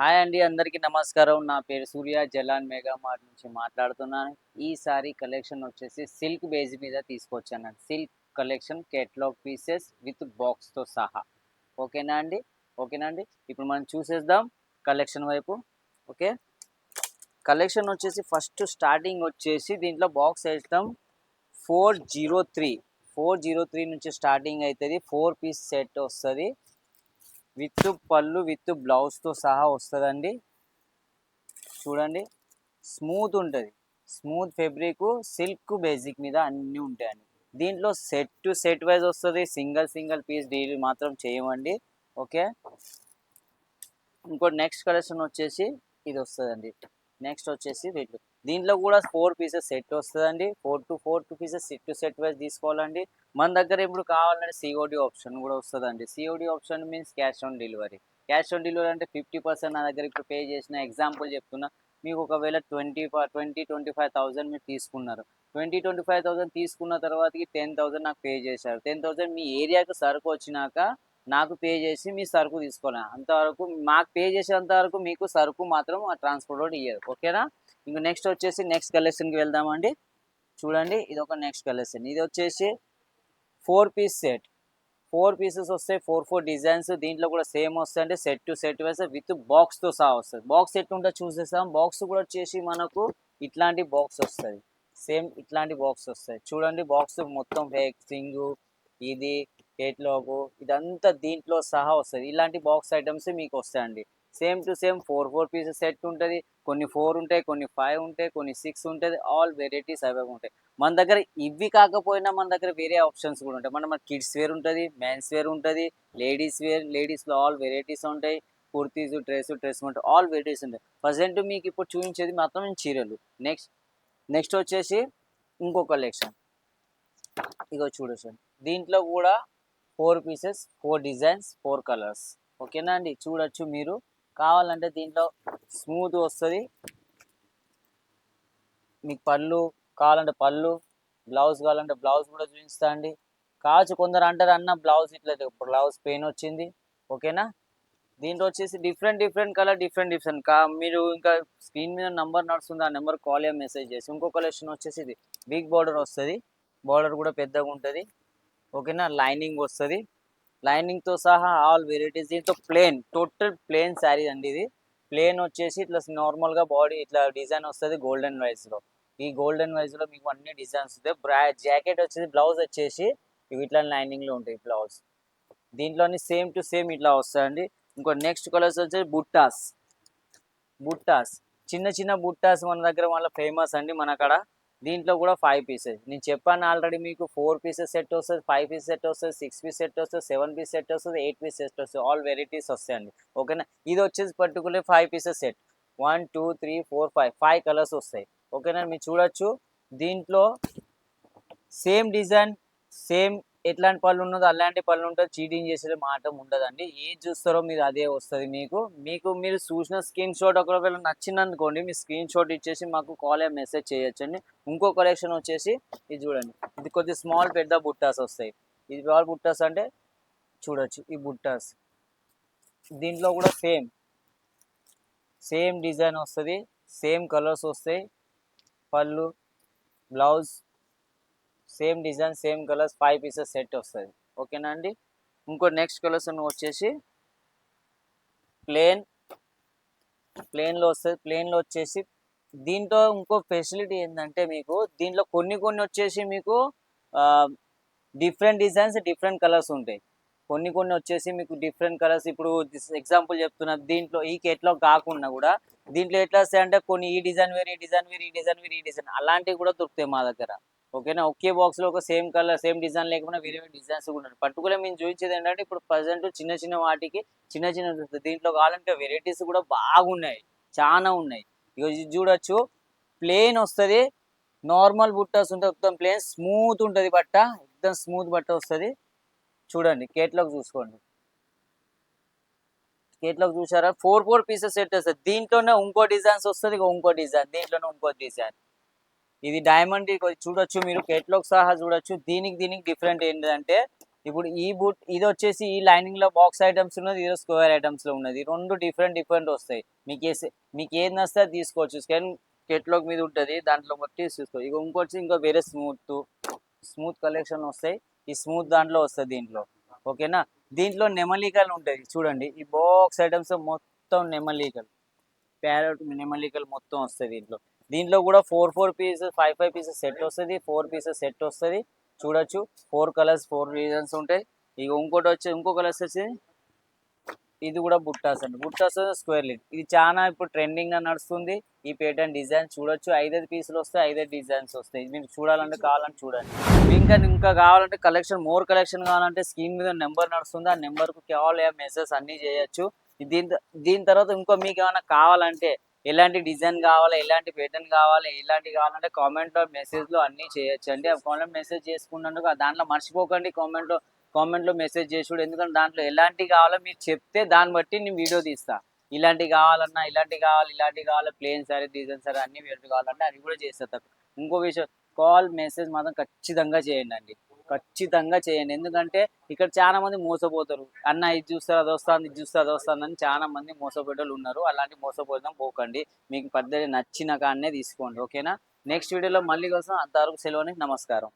Hi అండి, అందరికీ నమస్కారం. నా పేరు సూర్య. జలాన్ మెగా మార్ట్ నుంచి మాట్లాడుతున్నాను. ఈసారి కలెక్షన్ వచ్చేసి సిల్క్ బేస్ మీద తీసుకొచ్చానండి. Silk collection catalogue pieces with బాక్స్‌తో సహా. ఓకేనా అండి? ఓకేనా అండి? ఇప్పుడు మనం చూసేద్దాం కలెక్షన్ వైపు. ఓకే. కలెక్షన్ వచ్చేసి ఫస్ట్ స్టార్టింగ్ వచ్చేసి దీంట్లో బాక్స్ ఐటమ్ 403 నుంచి స్టార్టింగ్ అవుతుంది. 4 పీస్ సెట్ వస్తుంది విత్ పళ్ళు విత్ బ్లౌజ్తో సహా వస్తుందండి. చూడండి, స్మూత్ ఉంటుంది. స్మూత్ ఫెబ్రిక్, సిల్క్ బేసిక్ మీద అన్నీ ఉంటాయండి. దీంట్లో సెట్ టు సెట్ వైజ్ వస్తుంది. సింగిల్ పీస్ డీల్ మాత్రం చేయమండి. ఓకే. ఇంకోటి నెక్స్ట్ కలెక్షన్ వచ్చేసి ఇది వస్తుందండి. నెక్స్ట్ వచ్చేసి దీంట్లో కూడా 4 పీసెస్ సెట్ వస్తుందండి. 4 pieces set to set wise తీసుకోవాలండి. మన దగ్గర ఇప్పుడు కావాలంటే సిఓడి ఆప్షన్ కూడా వస్తుందండి. COD option means cash on delivery. Cash on delivery అంటే 50% నా దగ్గర ఇప్పుడు పే చేసిన ఎగ్జాంపుల్ చెప్తున్నా. మీకు ఒకవేళ 25,000 మీరు తీసుకున్నారు. 25,000 తీసుకున్న తర్వాతకి 10,000 నాకు పే చేశారు. 10,000 మీ ఏరియాకు సరుకు వచ్చినాక నాకు పే చేసి మీ సరుకు తీసుకోవాలి. అంతవరకు మాకు పే చేసేంత వరకు మీకు సరుకు మాత్రం ఆ ట్రాన్స్పోర్ట్ రోడ్ ఇయ్యరు. ఓకేనా. ఇంకా నెక్స్ట్ వచ్చేసి నెక్స్ట్ కలెక్షన్కి వెళ్దామండి. చూడండి, ఇది ఒక నెక్స్ట్ కలెక్షన్. ఇది వచ్చేసి 4 పీస్ సెట్. 4 పీసెస్ వస్తాయి. 4 డిజైన్స్. దీంట్లో కూడా సేమ్ వస్తాయి. అంటే సెట్ టు సెట్ వేస్తే విత్ బాక్స్తో సహా వస్తుంది. బాక్స్ ఎట్లా ఉంటుందో చూసేస్తాం. బాక్స్ కూడా వచ్చేసి మనకు ఇట్లాంటి బాక్స్ వస్తుంది. సేమ్ ఇట్లాంటి బాక్స్ వస్తాయి. చూడండి, బాక్స్ మొత్తం సింగు ఇది కేట్లాగు ఇదంతా దీంట్లో సహా వస్తుంది. ఇలాంటి బాక్స్ ఐటమ్స్ మీకు వస్తాయండి. Same to same 4 pieces set ఉంటుంది. కొన్ని 4 ఉంటాయి, కొన్ని 5 ఉంటాయి, కొన్ని 6 ఉంటుంది. ఆల్ వెరైటీస్ అవైలబుల్ ఉంటాయి. మన దగ్గర ఇవి కాకపోయినా మన దగ్గర వేరే ఆప్షన్స్ కూడా ఉంటాయి. మన కిడ్స్ వేర్ ఉంటుంది, మెన్స్ వేర్ ఉంటుంది, లేడీస్ వేర్. లేడీస్లో ఆల్ వెరైటీస్ ఉంటాయి. కుర్తీస్, డ్రెస్ ఉంటాయి, ఆల్ వెరైటీస్ ఉంటాయి. ప్రజెంట్ మీకు ఇప్పుడు చూపించేది మాత్రం చీరలు. నెక్స్ట్ వచ్చేసి ఇంకో కలెక్షన్. ఇగో చూడొచ్చు, దీంట్లో కూడా 4 పీసెస్, 4 డిజైన్స్, 4 కలర్స్. ఓకేనా అండి. చూడొచ్చు మీరు. కావాలంటే దీంట్లో స్మూత్ వస్తుంది. మీకు పళ్ళు కావాలంటే పళ్ళు, బ్లౌజ్ కావాలంటే బ్లౌజ్ కూడా చూపిస్తా అండి. కావచ్చు కొందరు అంటారు, అన్న బ్లౌజ్ ఇట్లా బ్లౌజ్ పెయిన్ వచ్చింది. ఓకేనా. దీంట్లో వచ్చేసి డిఫరెంట్ కలర్, డిఫరెంట్ మీరు ఇంకా స్క్రీన్ మీద నెంబర్ నడుస్తుంది. ఆ నెంబర్ కాల్ చేసి మెసేజ్ చేసి. ఇంకో కలెక్షన్ వచ్చేసి ఇది బిగ్ బార్డర్ వస్తుంది. బార్డర్ కూడా పెద్దగా ఉంటుంది. ఓకేనా. లైనింగ్ వస్తుంది. లైనింగ్తో సహా ఆల్ వెరైటీస్. దీంతో టోటల్ ప్లేన్ శారీ అండి. ఇది ప్లేన్ వచ్చేసి ఇట్లా నార్మల్గా బాడీ ఇట్లా డిజైన్ వస్తుంది గోల్డెన్ వైజ్లో. ఈ గోల్డెన్ వైజ్లో మీకు అన్ని డిజైన్స్ వస్తాయి. జాకెట్ వచ్చేసి బ్లౌజ్ వచ్చేసి ఇవి ఇట్లా లైనింగ్లో ఉంటాయి బ్లౌజ్. దీంట్లోని సేమ్ టు సేమ్ ఇట్లా వస్తాయండి. ఇంకో నెక్స్ట్ కలర్స్ వచ్చేసి బుట్టాస్ చిన్న బుట్టాస్ మన దగ్గర వాళ్ళ ఫేమస్ అండి మన కాడ. దీంట్లో కూడా 5 పీసెస్. నేను చెప్పాను ఆల్రెడీ మీకు 4 పీసెస్ సెట్ వస్తుంది, 5 పీస్ సెట్ వస్తుంది, 6 పీస్ సెట్ వస్తుంది, 7 పీస్ సెట్ వస్తుంది, 8 పీస్ సెట్ వస్తుంది. ఆల్ వెరైటీస్ వస్తాయండి. ఓకేనా. ఇది వచ్చేసి పర్టికులర్ 5 పీసెస్ సెట్. 1 2 3 4 5 కలర్స్ వస్తాయి. ఓకేనా. మీరు చూడొచ్చు. దీంట్లో సేమ్ డిజైన్, సేమ్ ఎట్లాంటి పళ్ళు ఉన్నదో అలాంటి పళ్ళు ఉంటుంది. చీటింగ్ చేసే మాట ఉండదండి. ఏది చూస్తారో మీరు అదే వస్తుంది. మీరు చూసిన స్క్రీన్ షాట్ ఒకవేళ నచ్చిందనుకోండి, మీ స్క్రీన్ షాట్ ఇచ్చేసి మాకు కాల్ మెసేజ్ చేయొచ్చండి. ఇంకో కలెక్షన్ వచ్చేసి ఇది చూడండి. ఇది కొద్ది స్మాల్ పెద్ద బుట్టాస్ వస్తాయి. ఇది ఆల్ బుట్టాస్ అంటే చూడొచ్చు. ఈ బుట్టాస్ దీంట్లో కూడా సేమ్ డిజైన్ వస్తుంది. సేమ్ కలర్స్ వస్తాయి. పళ్ళు, blouse same design, same colours, 5 pieces set వస్తుంది. ఓకేనా అండి. ఇంకో నెక్స్ట్ కలర్స్ వచ్చేసి ప్లేన్లో వస్తుంది. ప్లేన్లో వచ్చేసి దీంట్లో ఇంకో ఫెసిలిటీ ఏంటంటే మీకు దీంట్లో కొన్ని వచ్చేసి మీకు డిఫరెంట్ డిజైన్స్, డిఫరెంట్ కలర్స్ ఉంటాయి. కొన్ని వచ్చేసి మీకు డిఫరెంట్ కలర్స్. ఇప్పుడు ఎగ్జాంపుల్ చెప్తున్నా. దీంట్లో ఈ కేట్లో కాకుండా కూడా దీంట్లో ఎట్లా వస్తాయి అంటే కొన్ని ఈ డిజైన్ వేరు, ఈ డిజైన్ వేరు, ఈ డిజైన్ వేరు, ఈ డిజైన్ అలాంటివి కూడా దొరుకుతాయి మా దగ్గర. ఓకేనా. ఒకే బాక్స్లో ఒక సేమ్ కలర్, సేమ్ డిజైన్ లేకుండా వేరే డిజైన్స్ కూడా ఉంటాయి. పర్టికులర్ మేము చూపించేది ఏంటంటే ఇప్పుడు ప్రజెంట్ చిన్న వాటికి చిన్న దీంట్లో కావాలంటే వెరైటీస్ కూడా బాగున్నాయి, చాలా ఉన్నాయి. ఇది చూడొచ్చు. ప్లేన్ వస్తుంది. నార్మల్ బుట్టాస్ ఉంటాయి. మొత్తం ప్లేన్ స్మూత్ ఉంటుంది బట్ట. ఎక్దమ్ స్మూత్ బట్ట వస్తుంది. చూడండి, కేటలాగ్ చూసుకోండి. కేటలాగ్ చూసారా. 4 పీసెస్ సెట్ వస్తుంది. దీంట్లోనే ఇంకో డిజైన్స్ వస్తుంది. ఇంకో డిజైన్, దీంట్లోనే ఇంకో డిజైన్. ఇది డైమండ్ చూడొచ్చు మీరు. కేటలాగ్ సహా చూడొచ్చు. దీనికి డిఫరెంట్ ఏంటంటే ఇప్పుడు ఈ బూట్ ఇది వచ్చేసి ఈ లైనింగ్ లో బాక్స్ ఐటమ్స్ ఉన్నది, ఇది స్క్వేర్ ఐటమ్స్ లో ఉన్నది. రెండు డిఫరెంట్ డిఫరెంట్ వస్తాయి. మీకు ఏది నస్తే అది తీసుకోవచ్చు. స్కాన్ కేటలాగ్ మీద ఉంటుంది, దాంట్లో బట్టి చూసుకోవచ్చు. ఇక ఇంకొచ్చి ఇంకా వేరే స్మూత్ కలెక్షన్ వస్తాయి. ఈ స్మూత్ దాంట్లో వస్తుంది దీంట్లో. ఓకేనా. దీంట్లో నెమలికలు ఉంటాయి చూడండి. ఈ బాక్స్ ఐటమ్స్ మొత్తం నెమలికలు, ప్యారెట్ నెమలికలు మొత్తం వస్తాయి దీంట్లో. దీంట్లో కూడా 4 పీసెస్ 5 పీసెస్ సెట్ వస్తుంది, 4 పీసెస్ సెట్ వస్తుంది. చూడొచ్చు 4 కలర్స్ 4 రీజన్స్ ఉంటాయి. ఇక ఇంకో కలర్స్ వచ్చి ఇది కూడా బుట్టాస్ అండి. బుట్టాస్ స్క్వేర్ లిడ్, ఇది చాలా ఇప్పుడు ట్రెండింగ్ గా నడుస్తుంది. ఈ పేటర్న్ డిజైన్ చూడొచ్చు. 5 పీసులు వస్తాయి, 5 డిజైన్స్ వస్తాయి. మీరు చూడాలంటే కావాలంటే చూడండి. ఇంకా కావాలంటే మోర్ కలెక్షన్ కావాలంటే స్క్రీన్ మీద నెంబర్ నడుస్తుంది. ఆ నెంబర్ కు కాల్ మెసేజ్ అన్ని చేయొచ్చు. దీని దీని తర్వాత ఇంకో మీకు ఏమైనా కావాలంటే, ఎలాంటి డిజైన్ కావాలి, ఎలాంటి ప్యాటర్న్ కావాలి, ఎలాంటి కావాలంటే కామెంట్ లో మెసేజ్ లో అన్ని చేయొచ్చు అండి. ఆ కామెంట్ మెసేజ్ చేసుకున్నందుకు దాంట్లో మర్చిపోకండి కామెంట్ లో మెసేజ్ చేసుడు. ఎందుకంటే దాంట్లో ఎలాంటి కావాలో మీరు చెప్తే దాన్ని బట్టి నేను వీడియో తీస్తా. ఇలాంటివి కావాలన్నా ఇలాంటివి కావాలి ప్లేన్ సారీ డిజైన్ సారీ అన్ని వేరు కావాలంటే అది కూడా చేస్తా. ఇంకో విషయం, కాల్ మెసేజ్ మాత్రం ఖచ్చితంగా చేయండి అండి, ఖచ్చితంగా చేయండి. ఎందుకంటే ఇక్కడ చాలా మంది మోసపోతారు. అన్న ఇది చూస్తారు అది వస్తుంది, ఇది చూస్తే అది వస్తుంది అని చాలా మంది మోసపోయేటోళ్ళు ఉన్నారు. అలాంటి మోసపోదాం పోకండి. మీకు పద్ధతి నచ్చిన కాడనే తీసుకోండి. ఓకేనా. నెక్స్ట్ వీడియోలో మళ్ళీ కోసం, అంతవరకు సెలవుని నమస్కారం.